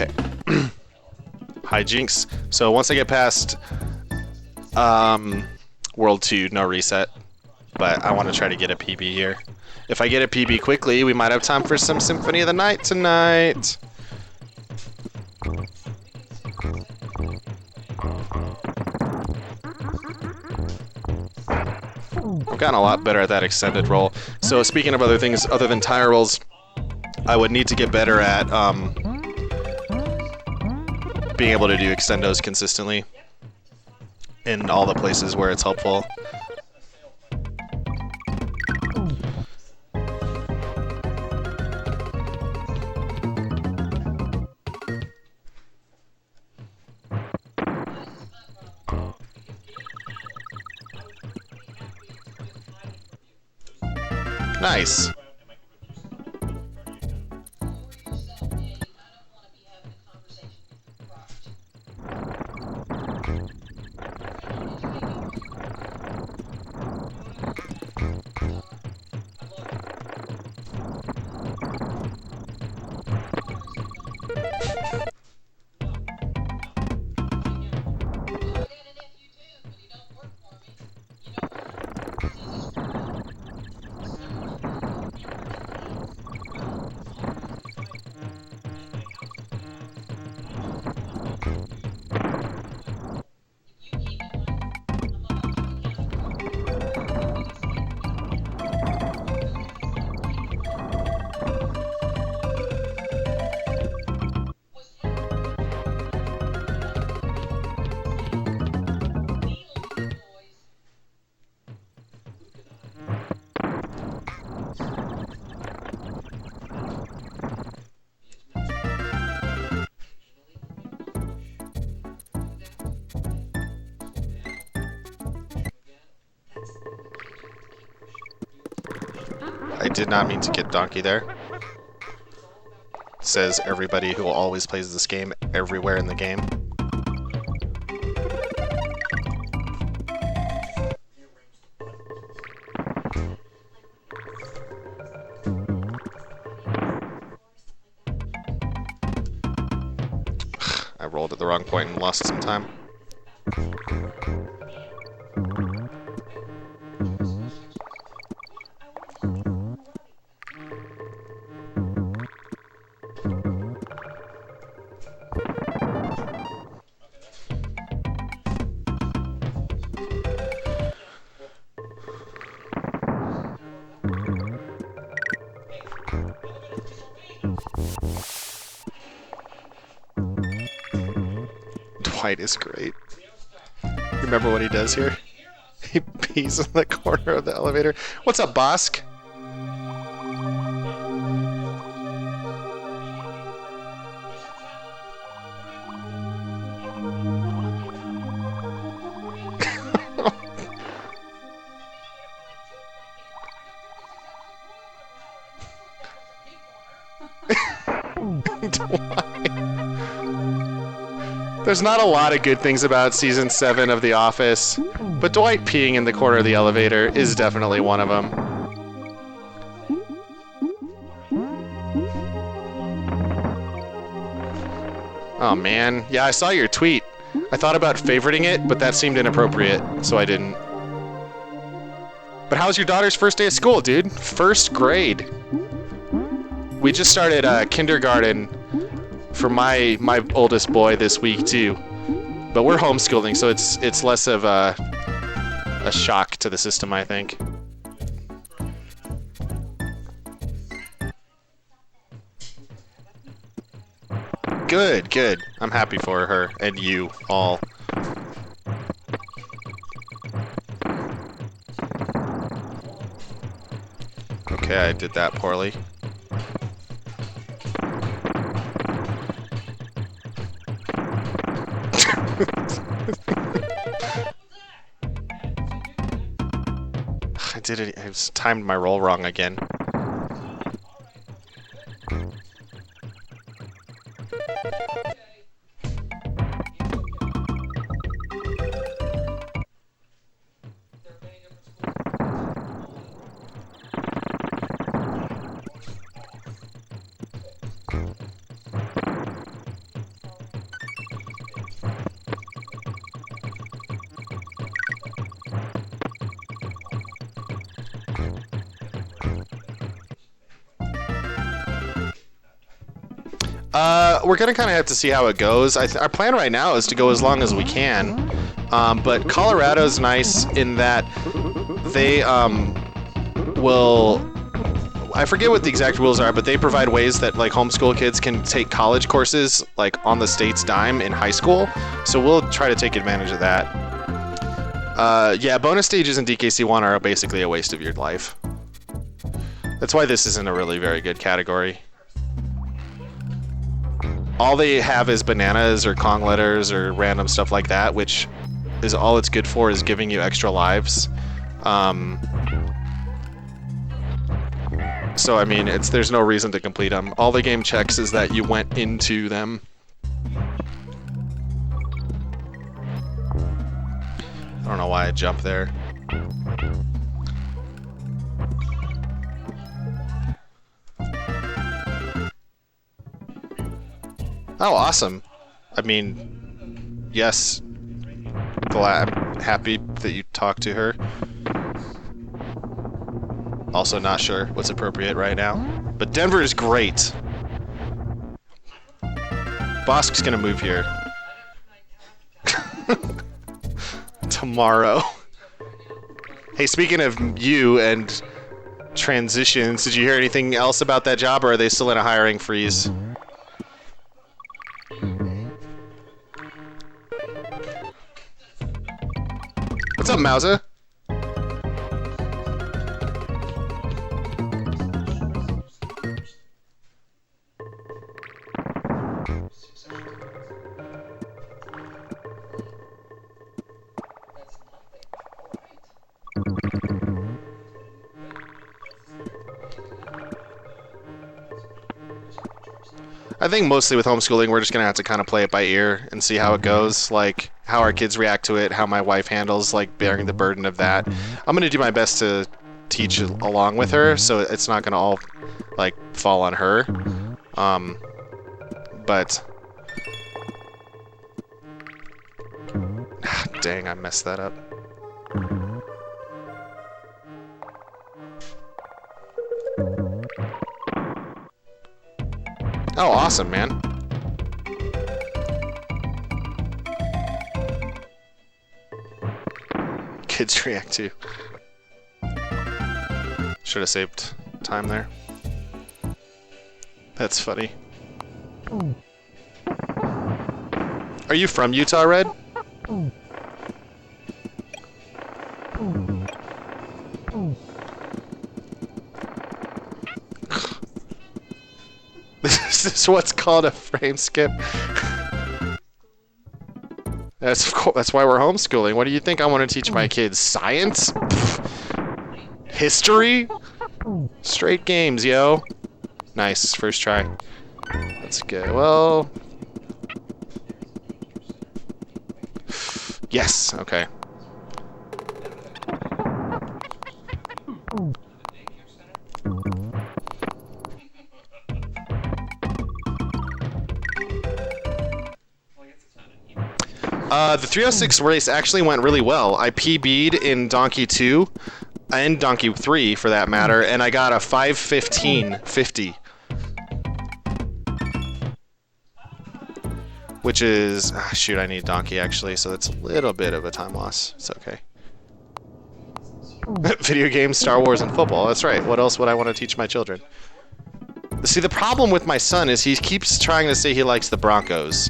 Okay. Hijinks. So once I get past World 2, no reset. But I want to try to get a PB here. If I get a PB quickly, we might have time for some Symphony of the Night tonight. I've gotten a lot better at that extended roll. So speaking of other things other than tire rolls, I would need to get better at being able to do extendos consistently in all the places where it's helpful. Nice. I did not mean to get donkey there. Says everybody who always plays this game everywhere in the game. I rolled at the wrong point and lost some time. Dwight is great. Remember what he does here? He pees in the corner of the elevator. What's up, Bosk? There's not a lot of good things about Season 7 of The Office, but Dwight peeing in the corner of the elevator is definitely one of them. Oh man, yeah, I saw your tweet. I thought about favoriting it, but that seemed inappropriate, so I didn't. But how's your daughter's first day of school, dude? First grade. We just started kindergarten for my oldest boy this week too, but we're homeschooling, so it's less of a shock to the system, I think. Good, good. I'm happy for her and you all. Okay, I did that poorly. I did it. I was timed my roll wrong again. We're gonna kind of have to see how it goes. Our plan right now is to go as long as we can, but Colorado's nice in that they will. I forget what the exact rules are, but they provide ways that like homeschool kids can take college courses like on the state's dime in high school. So we'll try to take advantage of that. Yeah, bonus stages in DKC1 are basically a waste of your life. That's why this isn't a really very good category. All they have is bananas or Kong letters or random stuff like that, which is all it's good for, is giving you extra lives. So I mean, there's no reason to complete them. All the game checks is that you went into them. I don't know why I jumped there. Oh, awesome. I mean, yes. I'm happy that you talked to her. Also not sure what's appropriate right now. But Denver is great. Bosk's gonna move here. Tomorrow. Hey, speaking of you and transitions, did you hear anything else about that job, or are they still in a hiring freeze? What's up, Mausa? I think mostly with homeschooling, we're just going to have to kind of play it by ear and see how it goes, like how our kids react to it, how my wife handles like bearing the burden of that. I'm going to do my best to teach along with her, so it's not going to all like fall on her. But dang, I messed that up. Oh, awesome, man. Kids react to. Should have saved time there. That's funny. Are you from Utah, Red? This is what's called a frame skip. That's why we're homeschooling. What do you think I want to teach my kids? Science? History? Straight games, yo. Nice, first try. Let's go. Well, yes. Okay. The 306 race actually went really well. I PB'd in Donkey 2 and Donkey 3 for that matter, and I got a 5:15.50. Which is, shoot, I need Donkey actually, so that's a little bit of a time loss. It's okay. Video games, Star Wars, and football. That's right. What else would I want to teach my children? See, the problem with my son is he keeps trying to say he likes the Broncos.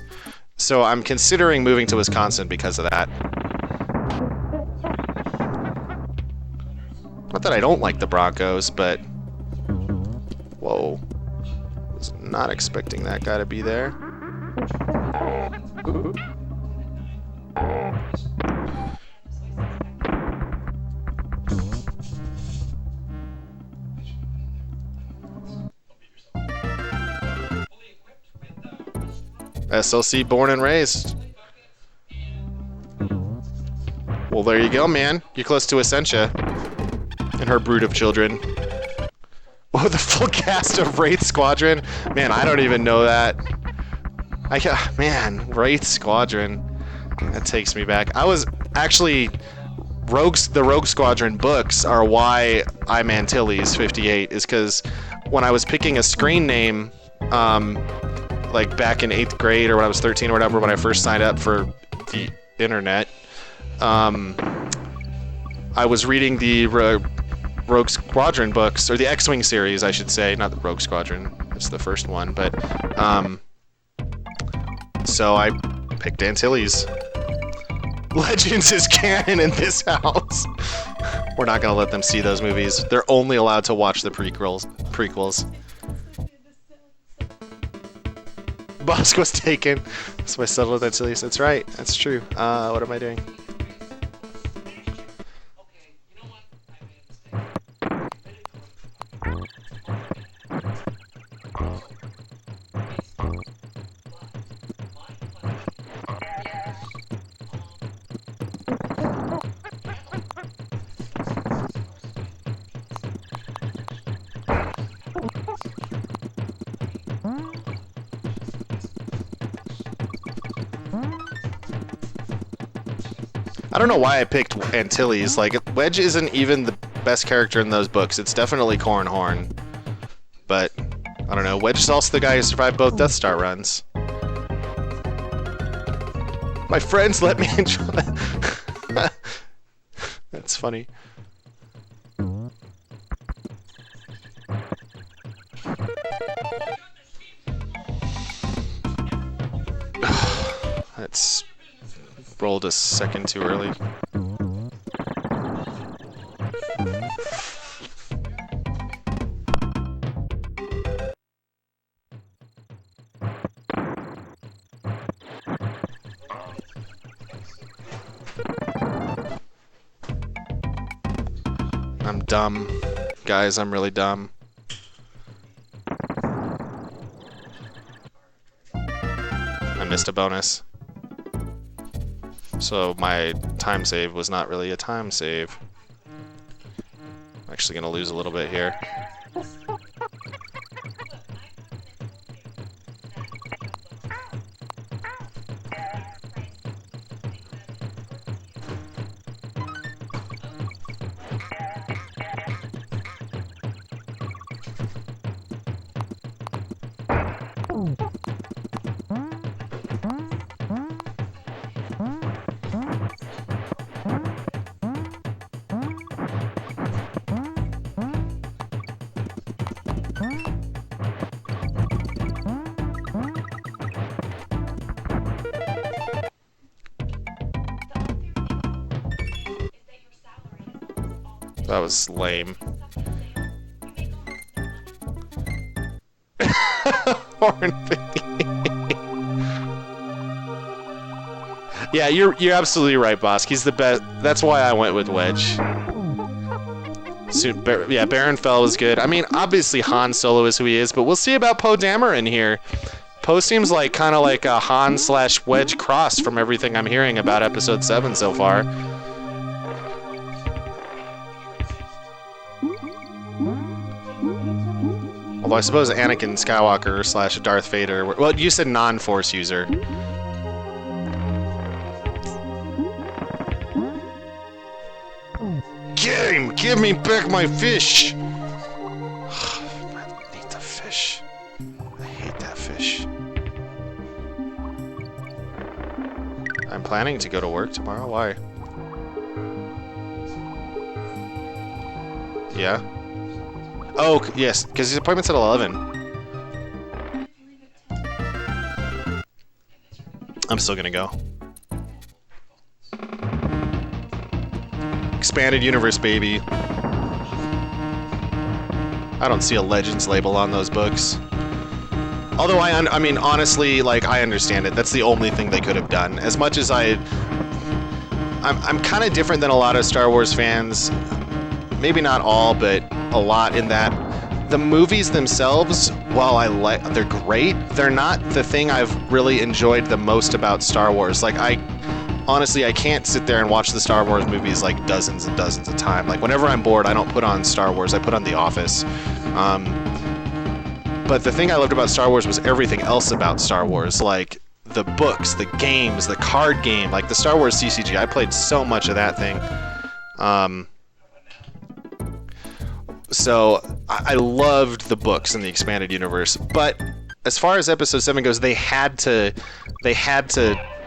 So I'm considering moving to Wisconsin because of that. Not that I don't like the Broncos, but... Whoa. Was not expecting that guy to be there. SLC born and raised. Well, there you go, man. You're close to Essentia and her brood of children. Oh, the full cast of Wraith Squadron. Man, I don't even know that. Man, Wraith Squadron. That takes me back. I was actually... The Rogue Squadron books are why I'm Antilles 58, is because when I was picking a screen name, like back in 8th grade or when I was 13 or whatever, when I first signed up for the internet, I was reading the Rogue Squadron books, or the X-Wing series, I should say, not the Rogue Squadron. It's the first one, but so I picked Antilles. Legends is canon in this house. We're not gonna let them see those movies. They're only allowed to watch the prequels. Bossk was taken. So I settled with Antilles. That's right. That's true. What am I doing? I don't know why I picked Antilles. Like, Wedge isn't even the best character in those books. It's definitely Corran Horn. But, I don't know. Wedge is also the guy who survived both Death Star runs. My friends let me enjoy... That's funny. That's... rolled a second too early. I'm dumb. Guys, I'm really dumb. I missed a bonus. So my time save was not really a time save. I'm actually gonna lose a little bit here. That was lame. Horn 50. Yeah, you're absolutely right, Bossk. He's the best. That's why I went with Wedge. Yeah, Baron Fell was good. I mean, obviously Han Solo is who he is, but we'll see about Poe Dameron here. Poe seems like kind of like a Han/Wedge cross from everything I'm hearing about Episode 7 so far. Although I suppose Anakin Skywalker / Darth Vader... Well, you said non-Force user. Get him! Give me back my fish! I need the fish. I hate that fish. I'm planning to go to work tomorrow. Why? Yeah? Oh, yes, because his appointment's at 11. I'm still gonna go. Expanded universe, baby. I don't see a Legends label on those books. Although I mean, honestly, like, I understand it. That's the only thing they could have done. As much as I'm kind of different than a lot of Star Wars fans. Maybe not all, but a lot in that the movies themselves, while they're great, they're not the thing I've really enjoyed the most about Star Wars. Like, honestly, I can't sit there and watch the Star Wars movies like dozens and dozens of times. Like, whenever I'm bored, I don't put on Star Wars, I put on The Office. But the thing I loved about Star Wars was everything else about Star Wars, like the books, the games, the card game, like the Star Wars CCG. I played so much of that thing. So I loved the books in the expanded universe, but as far as episode 7 goes, they had to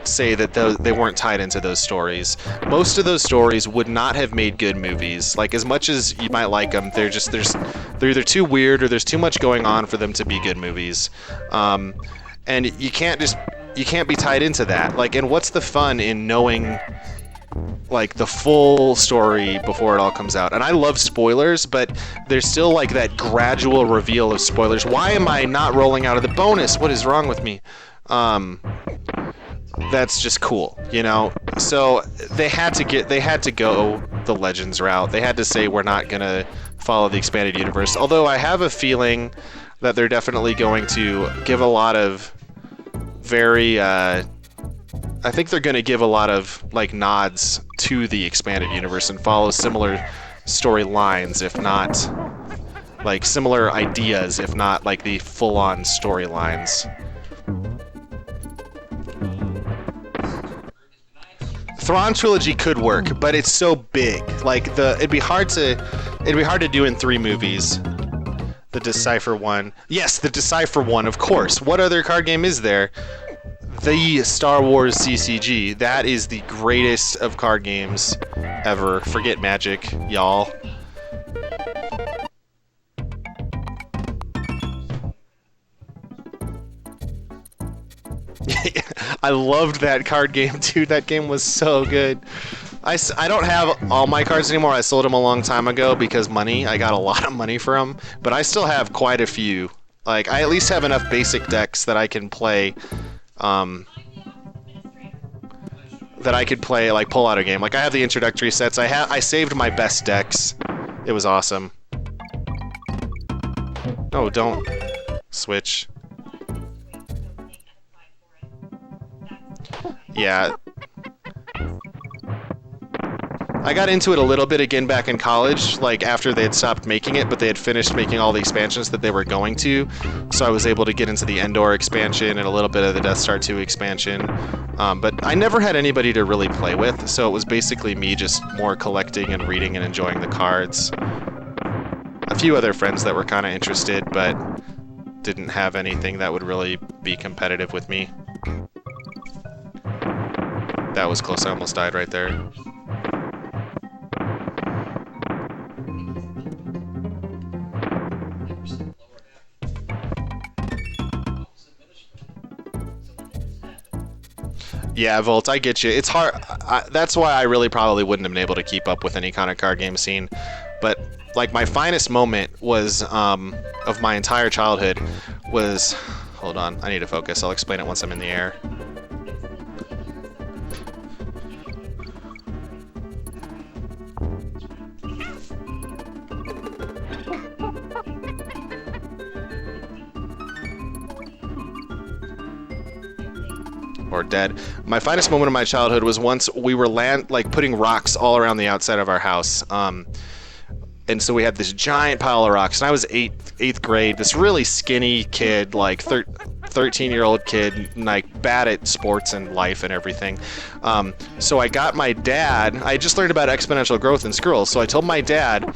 say that they weren't tied into those stories. Most of those stories would not have made good movies. Like, as much as you might like them, they're either too weird or there's too much going on for them to be good movies. And you can't be tied into that. Like, and what's the fun in knowing like the full story before it all comes out? And I love spoilers, but there's still like that gradual reveal of spoilers. Why am I not rolling out of the bonus? What is wrong with me? That's just cool, you know? So they had to go the Legends route. They had to say we're not gonna follow the expanded universe. Although I have a feeling that they're definitely going to give a lot of very I think they're going to give a lot of like nods to the expanded universe and follow similar storylines, if not like similar ideas, if not like the full-on storylines. Thrawn trilogy could work, but it's so big. Like it'd be hard to do in 3 movies. The Decipher one. Yes, the Decipher one, of course. What other card game is there? The Star Wars CCG. That is the greatest of card games ever. Forget Magic, y'all. I loved that card game, dude. That game was so good. I don't have all my cards anymore. I sold them a long time ago because money. I got a lot of money for them. But I still have quite a few. Like, I at least have enough basic decks that I can play, like, pull out a game. Like, I have the introductory sets. I saved my best decks. It was awesome. Oh, don't switch. Yeah. I got into it a little bit again back in college, like after they had stopped making it, but they had finished making all the expansions that they were going to. So I was able to get into the Endor expansion and a little bit of the Death Star 2 expansion. But I never had anybody to really play with, so it was basically me just more collecting and reading and enjoying the cards. A few other friends that were kind of interested, but didn't have anything that would really be competitive with me. That was close, I almost died right there. Yeah, Volt, I get you. It's hard. That's why I really probably wouldn't have been able to keep up with any kind of card game scene. But like my finest moment was of my entire childhood was. Hold on, I need to focus. I'll explain it once I'm in the air. Or dead. My finest moment of my childhood was once we were putting rocks all around the outside of our house. And so we had this giant pile of rocks, and I was eighth grade, this really skinny kid, like 13-year-old kid, like bad at sports and life and everything. So I got my dad, I just learned about exponential growth in squirrels, so I told my dad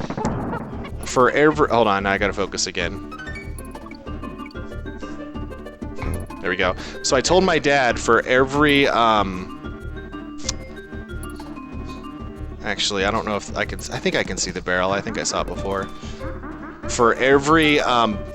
for every, hold on, I gotta focus again. There we go. So I told my dad for every, actually, I don't know if I can, I think I can see the barrel. I think I saw it before. For every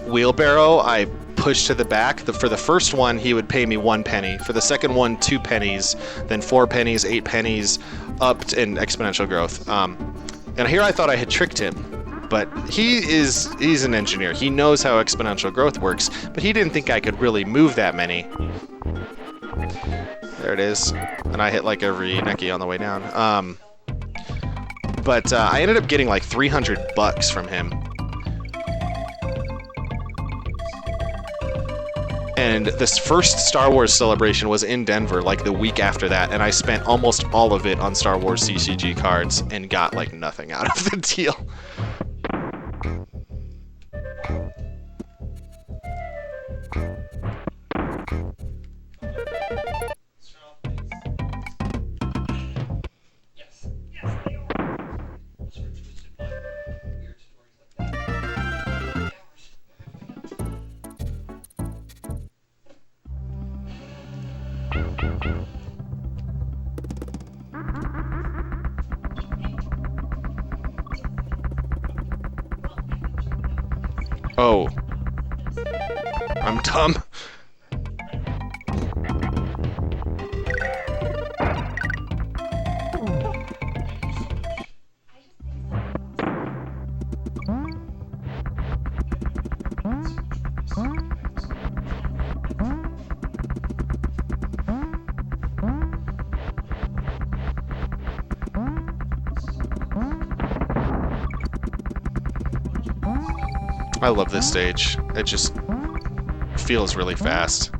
wheelbarrow I pushed to the back, for the first one, he would pay me 1 penny. For the second one, 2 pennies. Then 4 pennies, 8 pennies, up in exponential growth. And here I thought I had tricked him. But he's an engineer. He knows how exponential growth works, but he didn't think I could really move that many. There it is. And I hit like every necky on the way down. But I ended up getting like $300 from him. And this first Star Wars celebration was in Denver like the week after that, and I spent almost all of it on Star Wars CCG cards and got like nothing out of the deal. Oh. I'm dumb. I love this stage. It just feels really fast.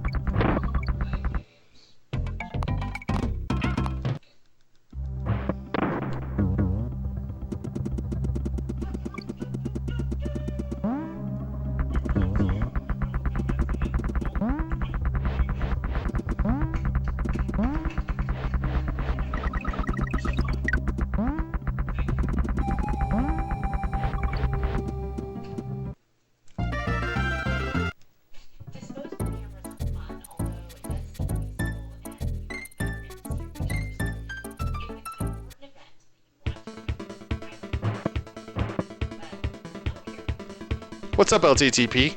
What's up, LTTP?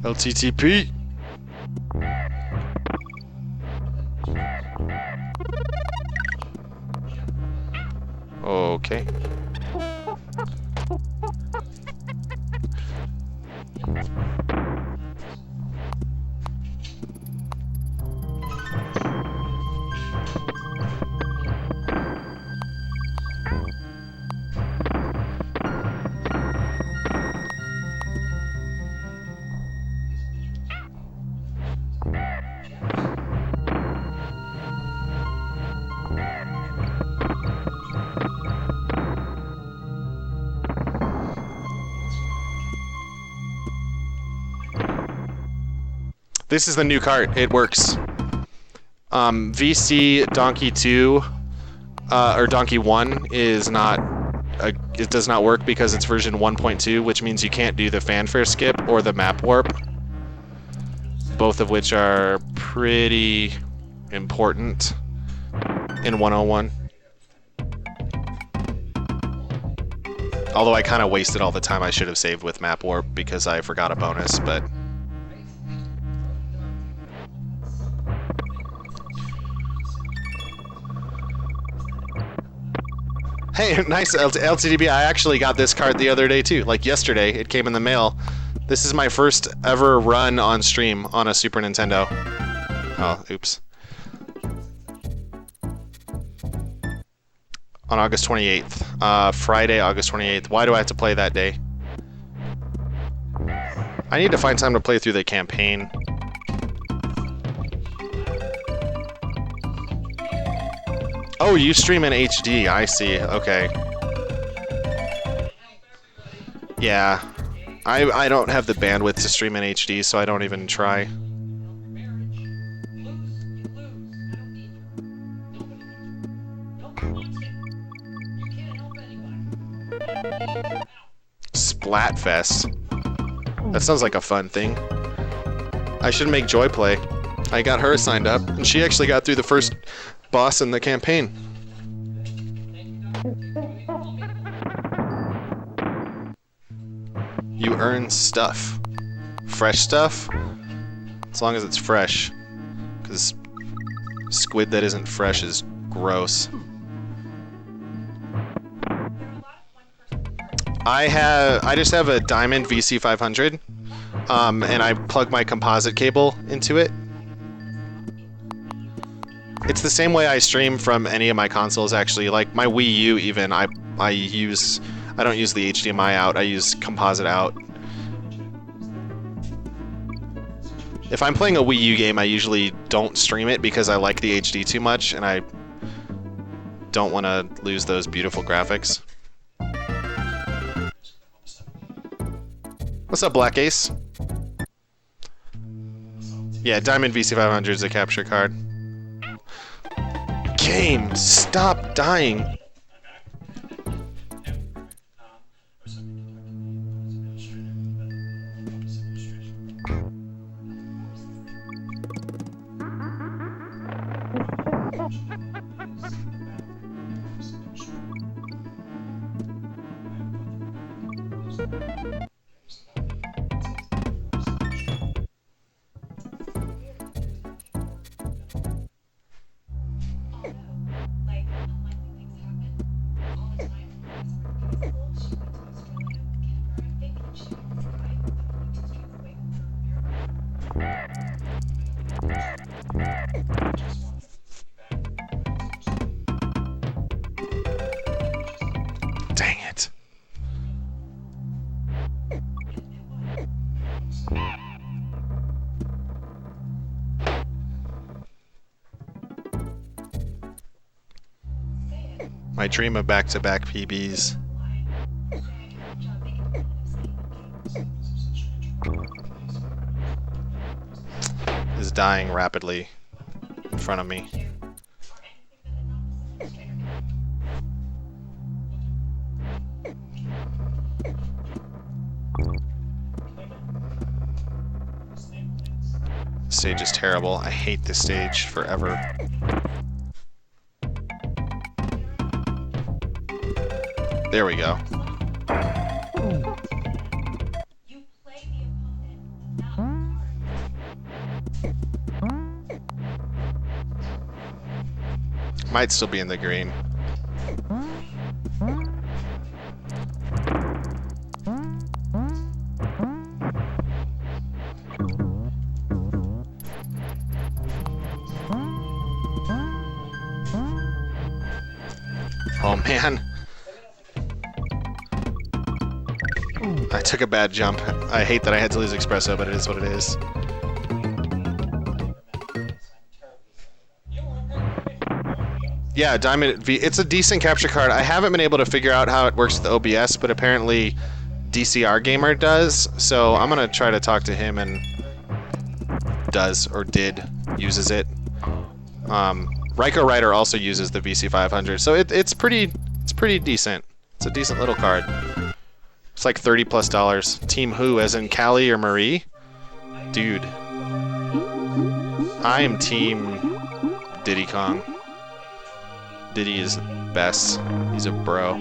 LTTP. Okay. This is the new cart. It works. VC Donkey 2 or Donkey 1 is not. It does not work because it's version 1.2, which means you can't do the fanfare skip or the map warp. Both of which are pretty important in 101. Although I kind of wasted all the time I should have saved with map warp because I forgot a bonus, but. Hey, nice LTDB. I actually got this card the other day too. Like yesterday, it came in the mail. This is my first ever run on stream on a Super Nintendo. Oh, oops. On August 28th. Friday, August 28th. Why do I have to play that day? I need to find time to play through the campaign. Oh, you stream in HD. I see. Okay. Yeah. I don't have the bandwidth to stream in HD, so I don't even try. Splatfest. That sounds like a fun thing. I should make Joy play. I got her signed up, and she actually got through the first boss in the campaign. You earn stuff. Fresh stuff? As long as it's fresh. Because squid that isn't fresh is gross. I just have a Diamond VC500, and I plug my composite cable into it. It's the same way I stream from any of my consoles, actually. Like my Wii U, even I don't use the HDMI out. I use composite out. If I'm playing a Wii U game, I usually don't stream it because I like the HD too much, and I don't want to lose those beautiful graphics. What's up, Black Ace? Yeah, Diamond VC500 is a capture card. Game, stop dying. Dang it. My dream of back-to-back PBs. Is dying rapidly in front of me. This stage is terrible. I hate this stage forever. There we go. Might still be in the green. Oh man. I took a bad jump. I hate that I had to lose Espresso, but it is what it is. Yeah, Diamond V. It's a decent capture card. I haven't been able to figure out how it works with OBS, but apparently DCR Gamer does. So I'm gonna try to talk to him and uses it. Ryko Rider also uses the VC500, so it's pretty decent. It's a decent little card. It's like $30+. Team who, as in Callie or Marie? Dude. I am team Diddy Kong. Diddy is best. He's a bro.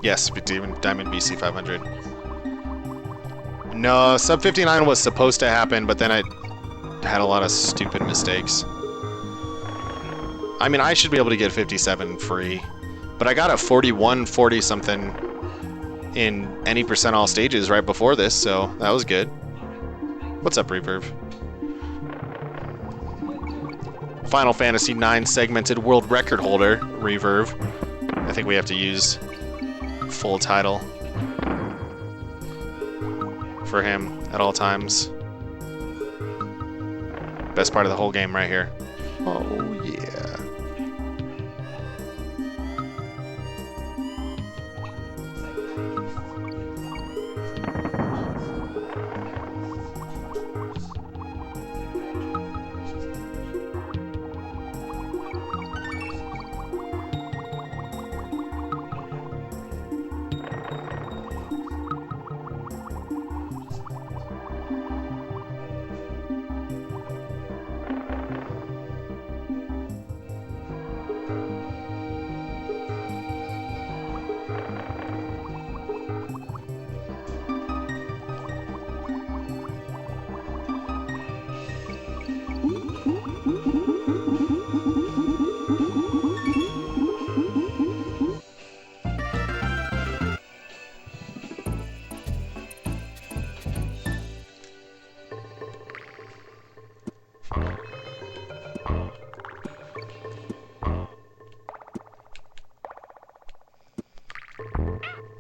Yes, Diamond BC 500. No, sub 59 was supposed to happen, but then I had a lot of stupid mistakes. I mean, I should be able to get 57 free, but I got a 41, 40 something in any percent all stages right before this, so that was good. What's up, Reverb? Final Fantasy IX segmented world record holder, Reverb. I think we have to use full title for him at all times. Best part of the whole game right here. Oh yeah.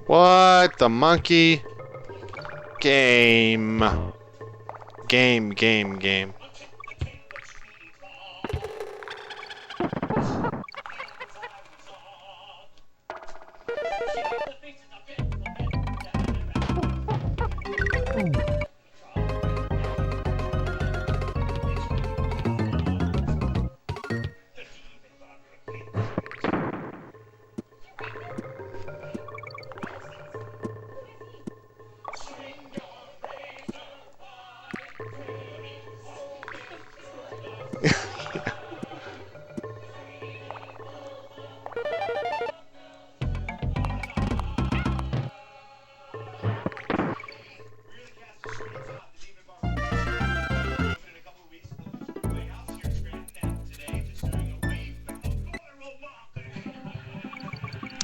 What the monkey? Game. Game.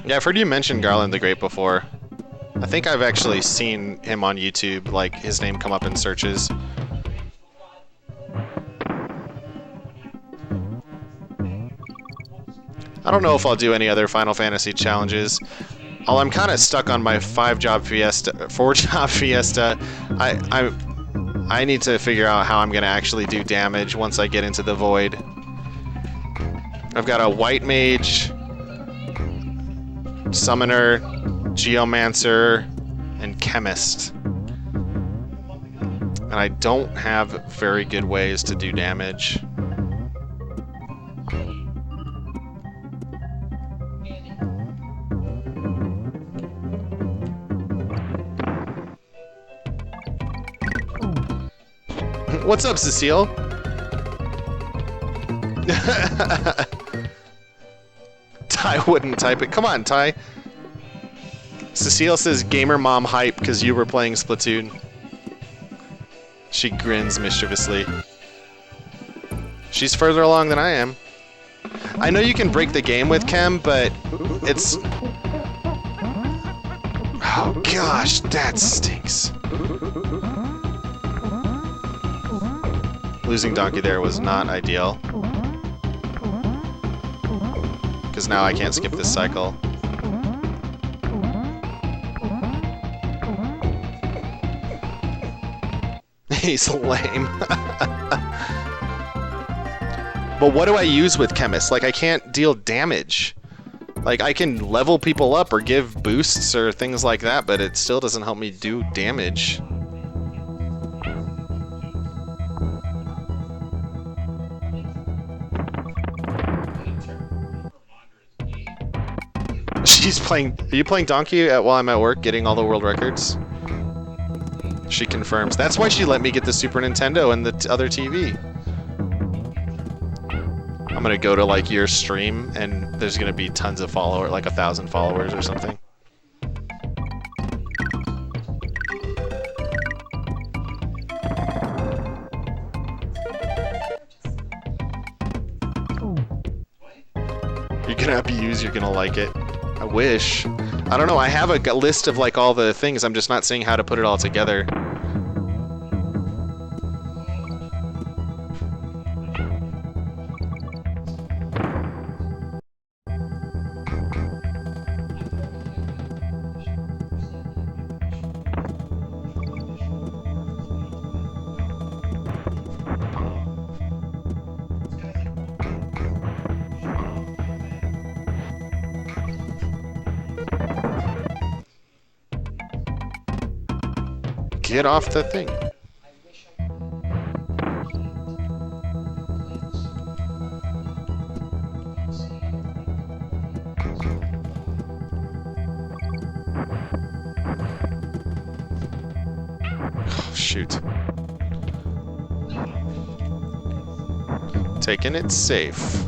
Yeah, I've heard you mention Garland the Great before. I think I've actually seen him on YouTube, like his name come up in searches. I don't know if I'll do any other Final Fantasy challenges. I'm kind of stuck on my 4-job Fiesta. I need to figure out how I'm gonna actually do damage once I get into the void. I've got a White Mage, Summoner, Geomancer, and Chemist. And I don't have very good ways to do damage. What's up, Cecile? Ty wouldn't type it. Come on, Ty. Cecile says gamer mom hype because you were playing Splatoon. She grins mischievously. She's further along than I am. I know you can break the game with Chem, but it's... Oh gosh, that stinks. Losing Donkey there was not ideal. Because now I can't skip this cycle. He's lame. But what do I use with Chemist? Like, I can't deal damage. Like, I can level people up or give boosts or things like that, but it still doesn't help me do damage. She's playing... Are you playing Donkey while I'm at work getting all the world records? She confirms. That's why she let me get the Super Nintendo and the other TV. I'm gonna go to like your stream and there's gonna be tons of followers, like 1,000 followers or something. You're gonna abuse, you're gonna like it. I wish. I don't know, I have a list of like all the things, I'm just not seeing how to put it all together. Get off the thing. Oh, shoot. Taking it safe.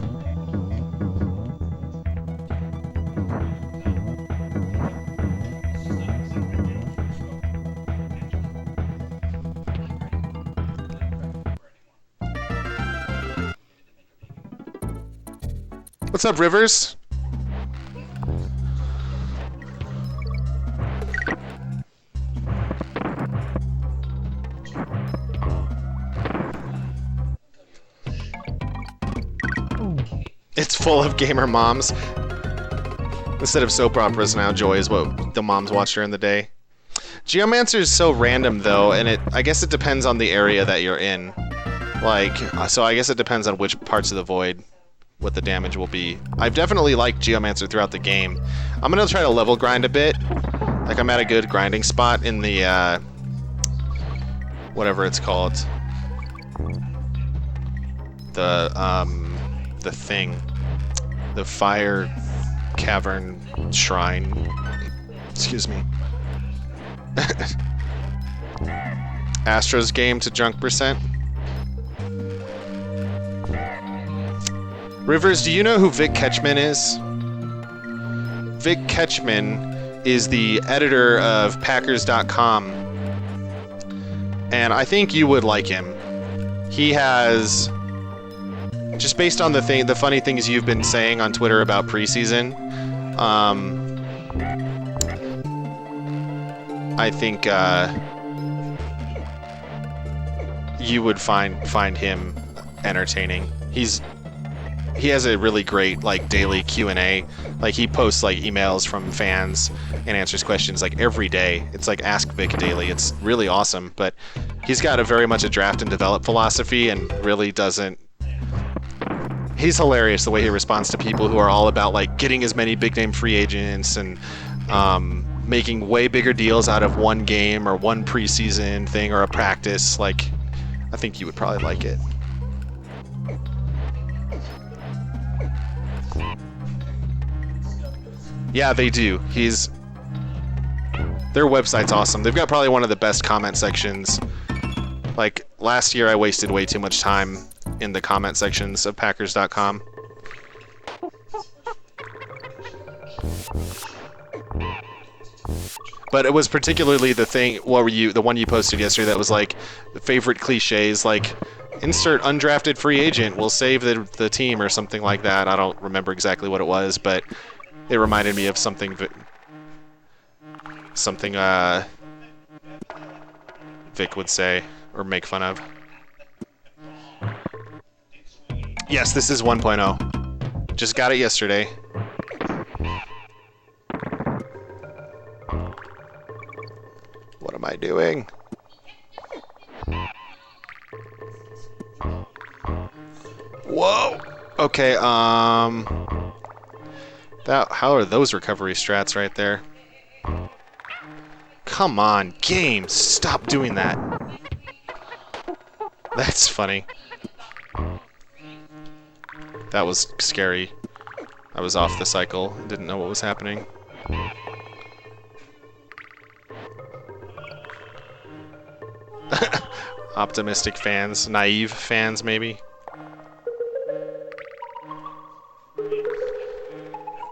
What's up, Rivers? It's full of gamer moms. Instead of soap operas now, Joy is what the moms watch during the day. Geomancer is so random though, and I guess it depends on the area that you're in. Like, so I guess it depends on which parts of the void what the damage will be. I've definitely liked Geomancer throughout the game. I'm gonna try to level grind a bit. Like, I'm at a good grinding spot in the, whatever it's called. The thing. The Fire Cavern Shrine. Excuse me. Astro's game to junk percent. Rivers, do you know who Vic Ketchman is? Vic Ketchman is the editor of Packers.com, and I think you would like him. He has, just based on the funny things you've been saying on Twitter about preseason, I think you would find him entertaining. He has a really great like daily Q&A. Like, he posts like emails from fans and answers questions like every day. It's like Ask Vic Daily. It's really awesome. But he's got a very much a draft and develop philosophy, and really doesn't. He's hilarious the way he responds to people who are all about like getting as many big name free agents and making way bigger deals out of one game or one preseason thing or a practice. Like, I think you would probably like it. Yeah, they do. Their website's awesome. They've got probably one of the best comment sections. Like, last year I wasted way too much time in the comment sections of Packers.com. But it was particularly the one you posted yesterday that was like the favorite cliches, like insert undrafted free agent will save the team or something like that. I don't remember exactly what it was, but it reminded me of something Vic would say or make fun of. Yes, this is 1.0. Just got it yesterday. What am I doing? Whoa! Okay, how are those recovery strats right there? Come on, game! Stop doing that! That's funny. That was scary. I was off the cycle, didn't know what was happening. Optimistic fans, naive fans maybe.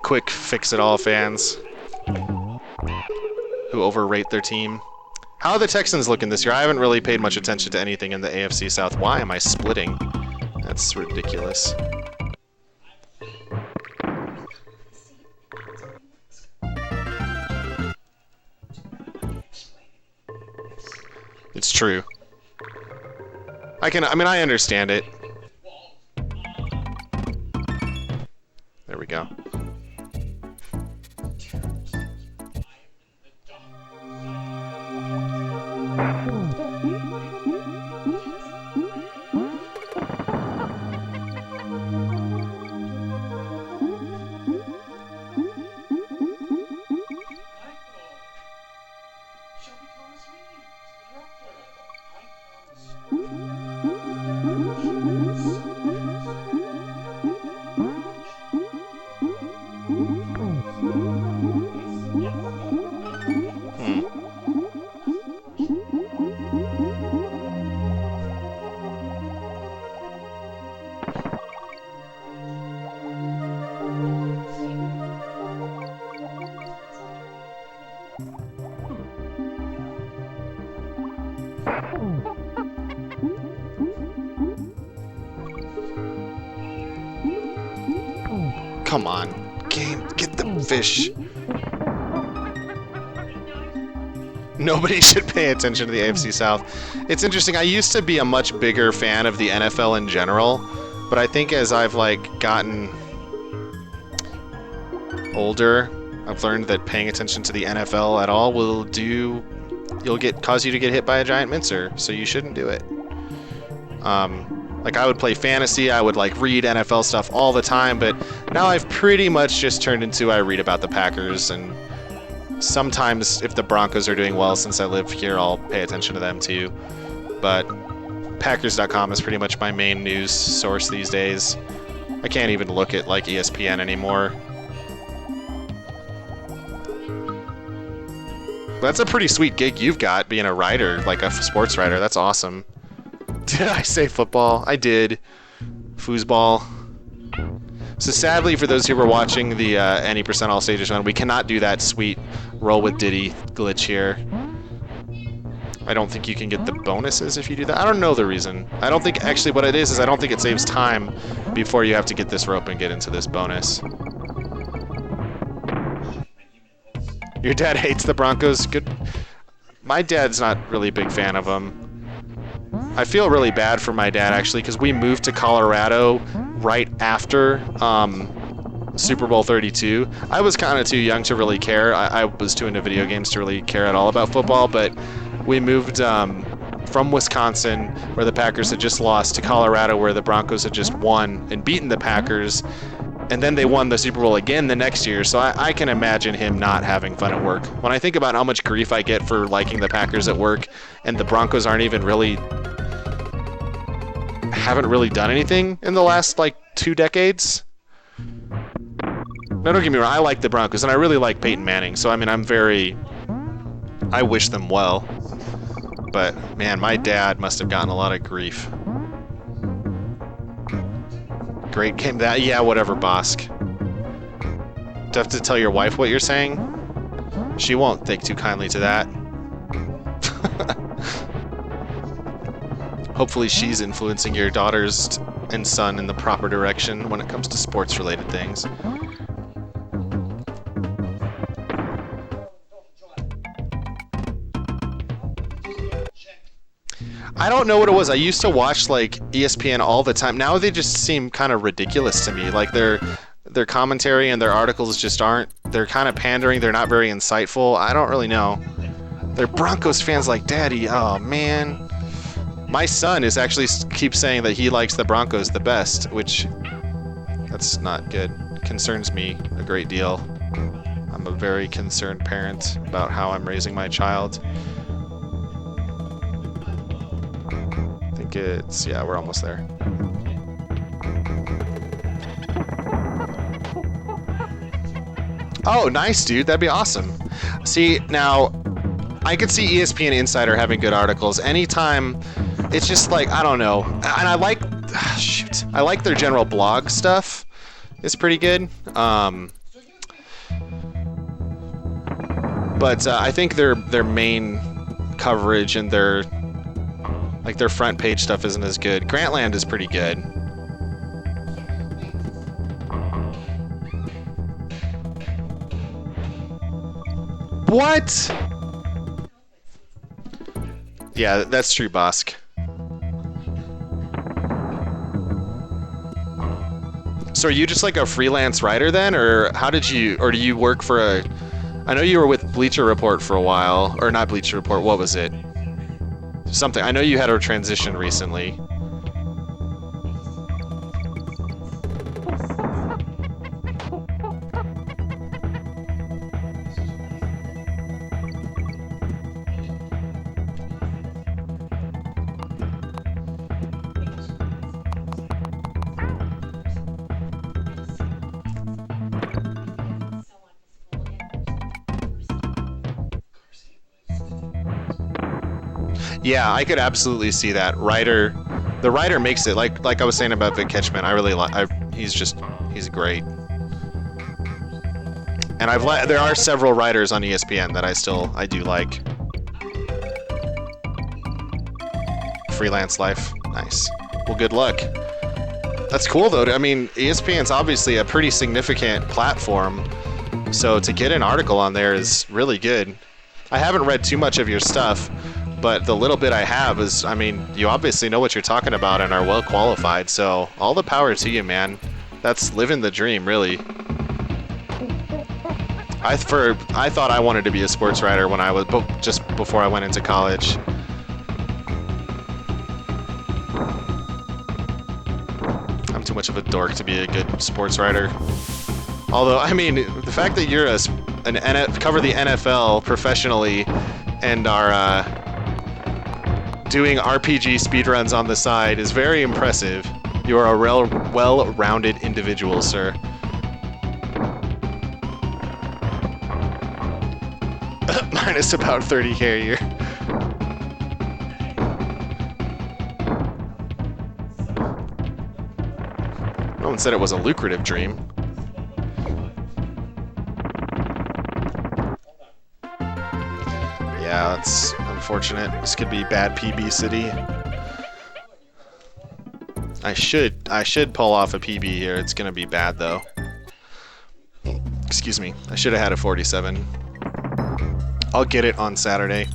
Quick fix-it-all fans who overrate their team. How are the Texans looking this year? I haven't really paid much attention to anything in the AFC South. Why am I splitting? That's ridiculous. It's true. I understand it. There we go. Come on, game, get the fish. Nobody should pay attention to the AFC South. It's interesting, I used to be a much bigger fan of the NFL in general, but I think as I've like gotten older, I've learned that paying attention to the NFL at all cause you to get hit by a giant mincer, so you shouldn't do it. Like I would play fantasy, I would like read NFL stuff all the time, but now I've pretty much just turned into I read about the Packers, and sometimes if the Broncos are doing well since I live here, I'll pay attention to them too. But Packers.com is pretty much my main news source these days. I can't even look at like ESPN anymore. That's a pretty sweet gig you've got, being a writer, like a sports writer. That's awesome. Did I say football? I did. Foosball. So sadly, for those who were watching the any percent all stages one, we cannot do that sweet roll with Diddy glitch here. I don't think you can get the bonuses if you do that. I don't know the reason. I don't think, actually what it is I don't think it saves time before you have to get this rope and get into this bonus. Your dad hates the Broncos? Good. My dad's not really a big fan of them. I feel really bad for my dad, actually, because we moved to Colorado right after Super Bowl 32. I was kind of too young to really care. I was too into video games to really care at all about football, but we moved from Wisconsin, where the Packers had just lost, to Colorado, where the Broncos had just won and beaten the Packers, and then they won the Super Bowl again the next year, so I can imagine him not having fun at work. When I think about how much grief I get for liking the Packers at work, and the Broncos haven't really done anything in the last, like, 2 decades. Now, don't get me wrong, I like the Broncos, and I really like Peyton Manning, so, I mean, I wish them well. But, man, my dad must have gotten a lot of grief. Great game that. Yeah, whatever, Bosk. Do I have to tell your wife what you're saying? She won't take too kindly to that. Hopefully she's influencing your daughters and son in the proper direction when it comes to sports-related things. I don't know what it was. I used to watch like ESPN all the time. Now they just seem kind of ridiculous to me. Like their commentary and their articles just aren't. They're kind of pandering. They're not very insightful. I don't really know. They're Broncos fans like Daddy. Oh man. My son is actually keeps saying that he likes the Broncos the best, which that's not good. Concerns me a great deal. I'm a very concerned parent about how I'm raising my child. Yeah, we're almost there. Oh, nice, dude. That'd be awesome. See, now, I could see ESPN Insider having good articles. Anytime, it's just like, I don't know. And I like, I like their general blog stuff. It's pretty good. But I think their main coverage and their front page stuff isn't as good. Grantland is pretty good. What? Yeah, that's true, Bosk. So are you just like a freelance writer then, or or do you work for I know you were with Bleacher Report for a while, or not Bleacher Report, what was it? Something. I know you had a transition recently. Yeah, I could absolutely see that. The writer makes it like I was saying about Vic Ketchman. I really like. He's great. And there are several writers on ESPN that I do like. Freelance life, nice. Well, good luck. That's cool though. I mean, ESPN's obviously a pretty significant platform, so to get an article on there is really good. I haven't read too much of your stuff, but the little bit I have is, I mean, you obviously know what you're talking about and are well qualified, so all the power to you, man. That's living the dream, really. I thought I wanted to be a sports writer when I was just before I went into college. I'm too much of a dork to be a good sports writer. Although, I mean, the fact that you're cover the NFL professionally and are doing RPG speedruns on the side is very impressive. You are a well-rounded individual, sir. Minus about 30K a year. No one said it was a lucrative dream. Yeah, that's unfortunate. This could be bad PB City. I should pull off a PB here. It's gonna be bad though. Excuse me. I should have had a 47. I'll get it on Saturday.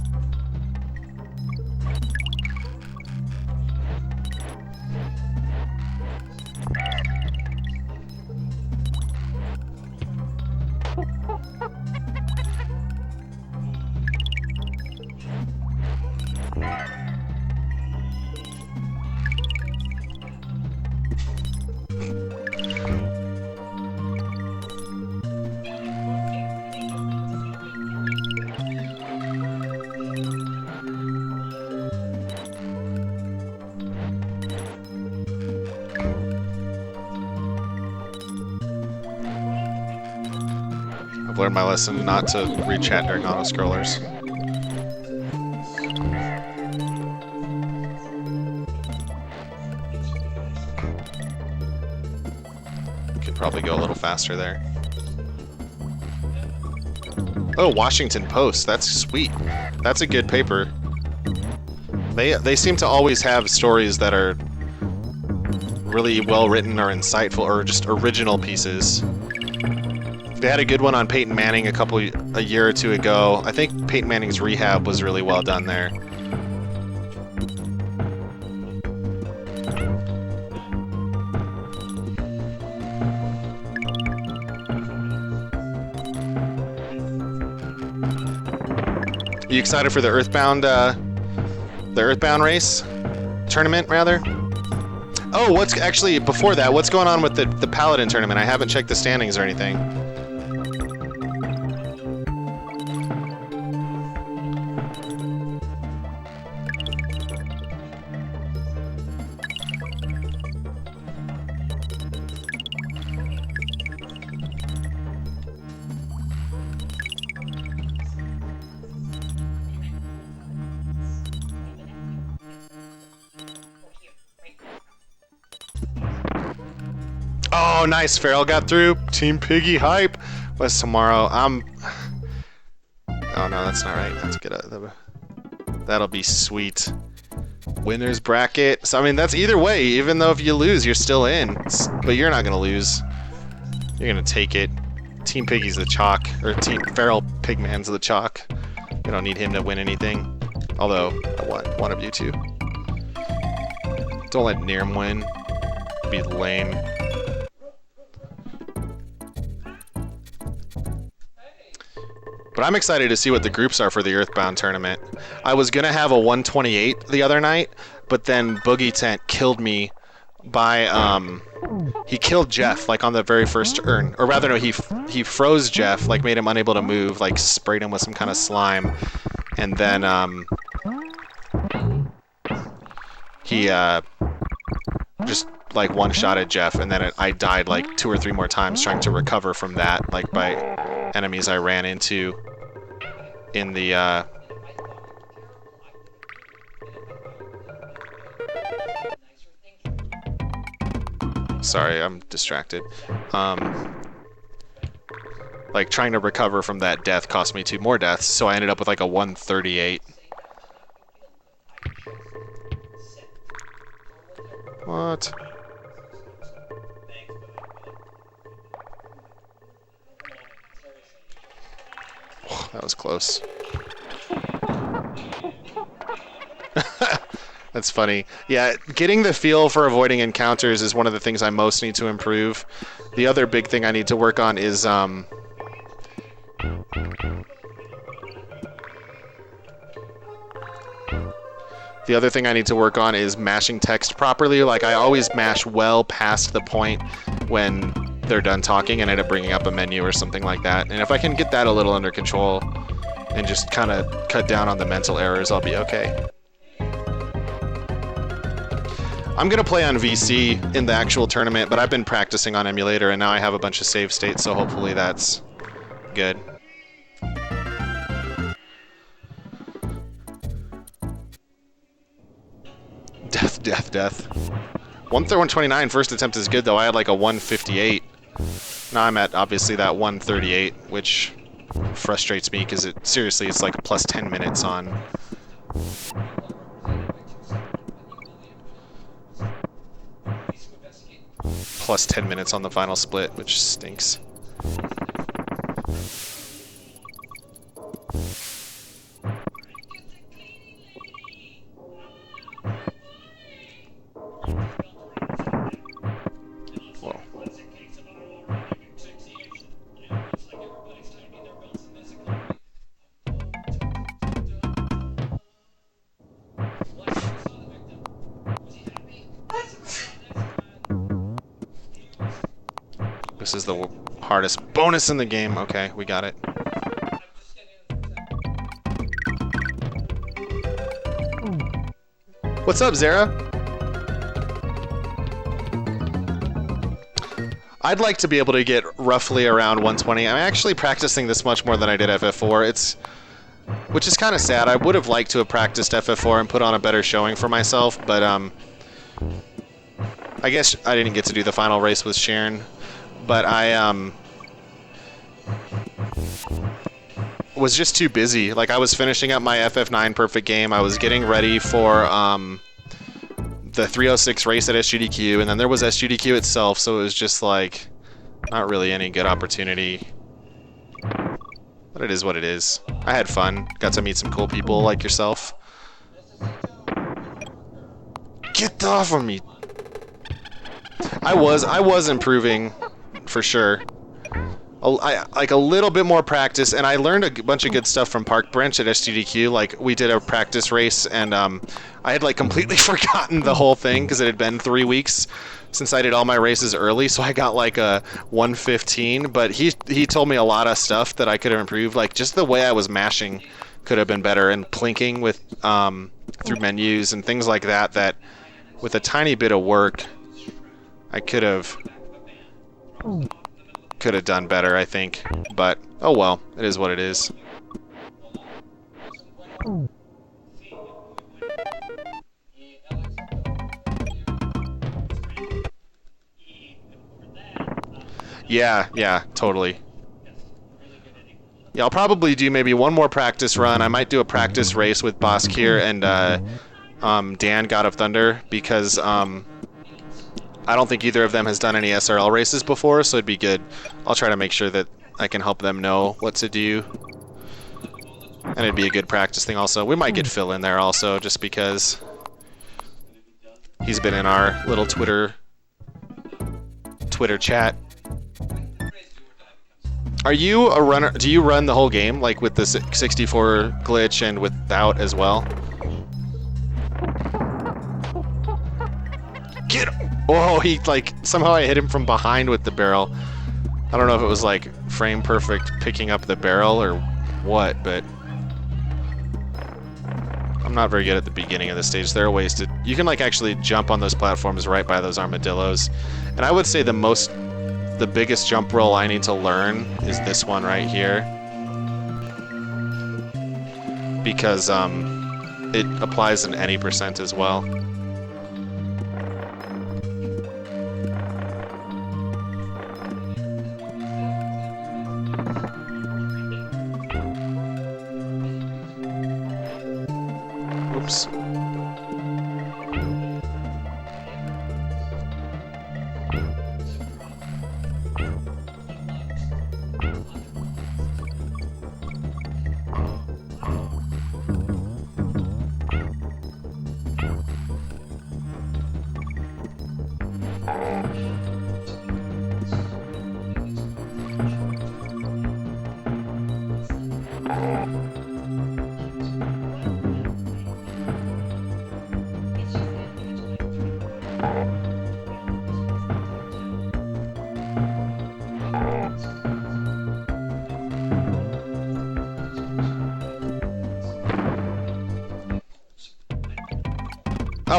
I've learned my lesson not to read chat during auto-scrollers. Could probably go a little faster there. Oh, Washington Post. That's sweet. That's a good paper. They seem to always have stories that are really well written or insightful or just original pieces. They had a good one on Peyton Manning a year or two ago. I think Peyton Manning's rehab was really well done there. Are you excited for the Earthbound race? Tournament, rather? Oh, what's actually, before that, what's going on with the Paladin tournament? I haven't checked the standings or anything. Oh, nice. Farrell got through. Team Piggy hype. What's tomorrow? Oh, no, that's not right. That's good. That'll be sweet. Winners bracket. So, I mean, that's either way. Even though if you lose, you're still in. But you're not going to lose. You're going to take it. Team Piggy's the chalk. Or Team Feral Pigman's the chalk. You don't need him to win anything. Although, I want one of you two. Don't let Nirm win. It'd be lame. But I'm excited to see what the groups are for the Earthbound tournament. I was going to have a 128 the other night, but then Boogie Tent killed me by, he killed Jeff, like, on the very first turn. Or rather, no, he froze Jeff, like, made him unable to move, like, sprayed him with some kind of slime. And then, he, just, like, one-shotted Jeff, and then I died, like, 2 or 3 more times trying to recover from that, like, by enemies I ran into in the, Sorry, I'm distracted. Like, trying to recover from that death cost me 2 more deaths, so I ended up with, like, a 138. What? That was close. That's funny. Yeah, getting the feel for avoiding encounters is one of the things I most need to improve. The other big thing I need to work on is The other thing I need to work on is mashing text properly. Like, I always mash well past the point when they're done talking and end up bringing up a menu or something like that. And if I can get that a little under control and just kind of cut down on the mental errors, I'll be okay. I'm going to play on VC in the actual tournament, but I've been practicing on emulator, and now I have a bunch of save states, so hopefully that's good. Death, death, death. 129 first attempt is good, though. I had like a 158. Now I'm at, obviously, that 138, which frustrates me because seriously, it's like plus 10 minutes on. Plus 10 minutes on the final split, which stinks. This is the hardest bonus in the game. Okay, we got it. What's up, Zara? I'd like to be able to get roughly around 120. I'm actually practicing this much more than I did FF4. Which is kind of sad. I would have liked to have practiced FF4 and put on a better showing for myself, but I guess I didn't get to do the final race with Sharon. But I was just too busy. Like, I was finishing up my FF9 perfect game. I was getting ready for the 306 race at SGDQ, and then there was SGDQ itself, so it was just like not really any good opportunity. But it is what it is. I had fun. Got to meet some cool people like yourself. Get off of me! I was improving. For sure. Like a little bit more practice, and I learned a bunch of good stuff from Park Branch at SGDQ. Like, we did a practice race, and I had like completely forgotten the whole thing because it had been 3 weeks since I did all my races early, so I got like a 115. But he told me a lot of stuff that I could have improved. Like, just the way I was mashing could have been better, and plinking with through menus and things like that. That with a tiny bit of work, I could have done better, I think. But oh well, it is what it is. Yeah, totally. Yeah, I'll probably do maybe one more practice run. I might do a practice race with Boskir and Dan, God of Thunder, because I don't think either of them has done any SRL races before, so it'd be good. I'll try to make sure that I can help them know what to do. And it'd be a good practice thing also. We might get Phil in there also, just because he's been in our little Twitter chat. Are you a runner? Do you run the whole game, like with the 64 glitch and without as well? Get him! Oh, he, like, somehow I hit him from behind with the barrel. I don't know if it was, like, frame perfect picking up the barrel or what, but I'm not very good at the beginning of the stage. There are ways to... You can, like, actually jump on those platforms right by those armadillos. And I would say the biggest jump roll I need to learn is this one right here. Because, it applies in any percent as well. Oops.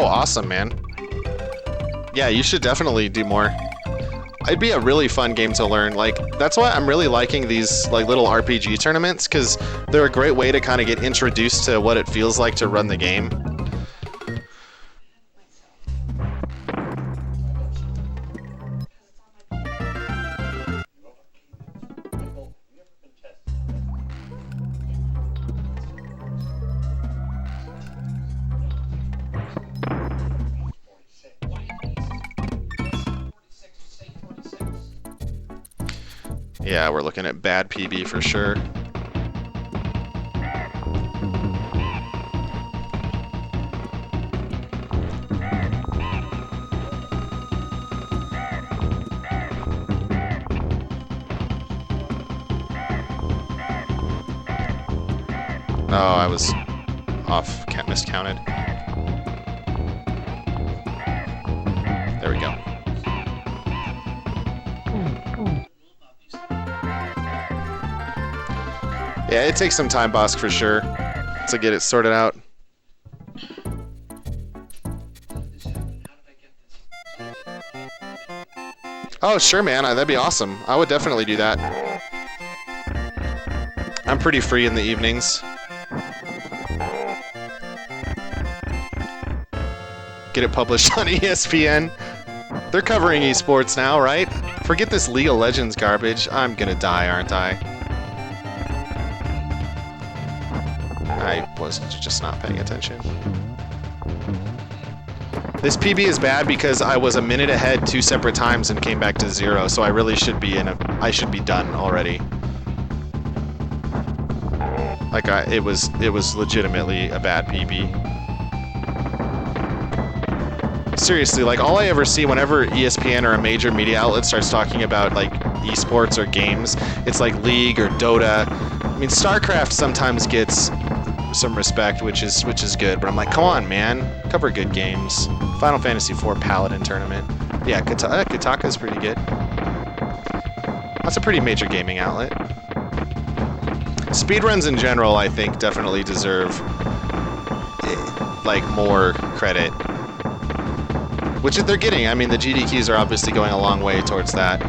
Oh, awesome, man. Yeah, you should definitely do more. It'd be a really fun game to learn. Like, that's why I'm really liking these like little RPG tournaments, because they're a great way to kind of get introduced to what it feels like to run the game. Yeah, we're looking at bad PB for sure. Oh, I was off, miscounted. There we go. Yeah, it takes some time, Bosk, for sure, to get it sorted out. Oh, sure, man. That'd be awesome. I would definitely do that. I'm pretty free in the evenings. Get it published on ESPN. They're covering esports now, right? Forget this League of Legends garbage. I'm gonna die, aren't I? I was just not paying attention. This PB is bad because I was a minute ahead 2 separate times and came back to 0, so I really should be I should be done already. Like it was legitimately a bad PB. Seriously, like all I ever see whenever ESPN or a major media outlet starts talking about like esports or games, it's like League or Dota. I mean, StarCraft sometimes gets some respect, which is good, but I'm like, come on, man, cover good games. Final Fantasy IV Paladin tournament. Yeah, Kotaku's pretty good. That's a pretty major gaming outlet. Speedruns in general, I think, definitely deserve like more credit, which they're getting. I mean, the GDQs are obviously going a long way towards that.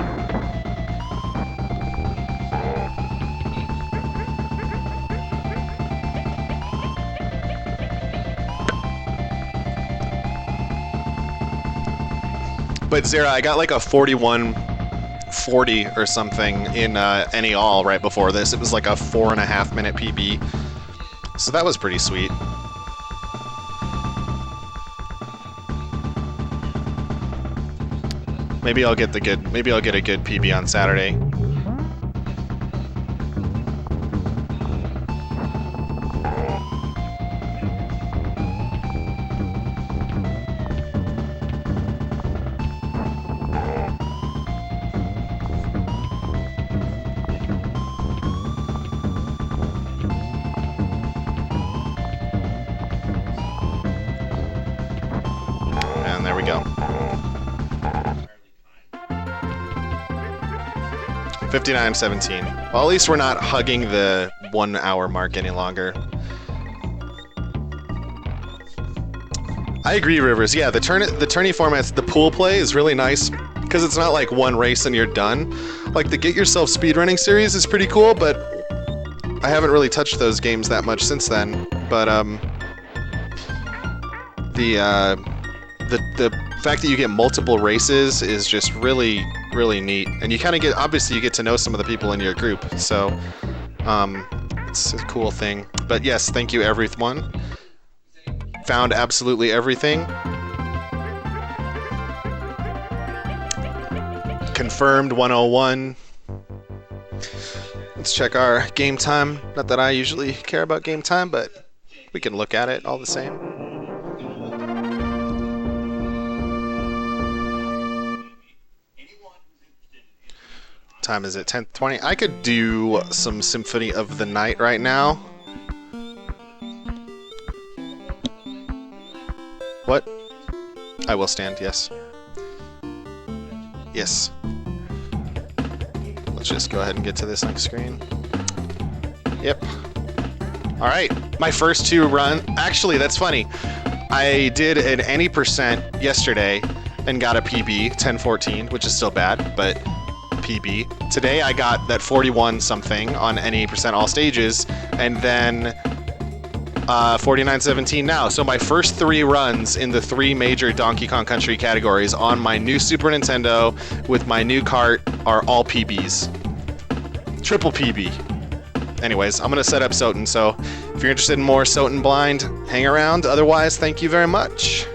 But Zera, I got like a 41-40 or something in NE All right before this. It was like a 4.5 minute PB, so that was pretty sweet. Maybe I'll get a good PB on Saturday. And there we go. 59-17. Well, at least we're not hugging the 1 hour mark any longer. I agree, Rivers. Yeah, the tourney formats, the pool play is really nice because it's not like one race and you're done. Like the Get Yourself Speedrunning series is pretty cool, but I haven't really touched those games that much since then. But the fact that you get multiple races is just really neat, and you kind of obviously you get to know some of the people in your group, so it's a cool thing. But yes, thank you everyone. Found absolutely everything. Confirmed 101. Let's check our game time. Not that I usually care about game time, but we can look at it all the same. Time is it? 10:20. I could do some Symphony of the Night right now. What? I will stand, yes. Yes. Let's just go ahead and get to this next screen. Yep. Alright, my first 2 run. Actually, that's funny. I did an any percent yesterday and got a PB, 1014, which is still bad, but PB. Today I got that 41 something on any percent all stages, and then 4917 now. So my first 3 runs in the 3 major Donkey Kong Country categories on my new Super Nintendo with my new cart are all PBs. Triple PB. Anyways, I'm gonna set up Soten, so if you're interested in more Soten Blind, hang around. Otherwise, thank you very much.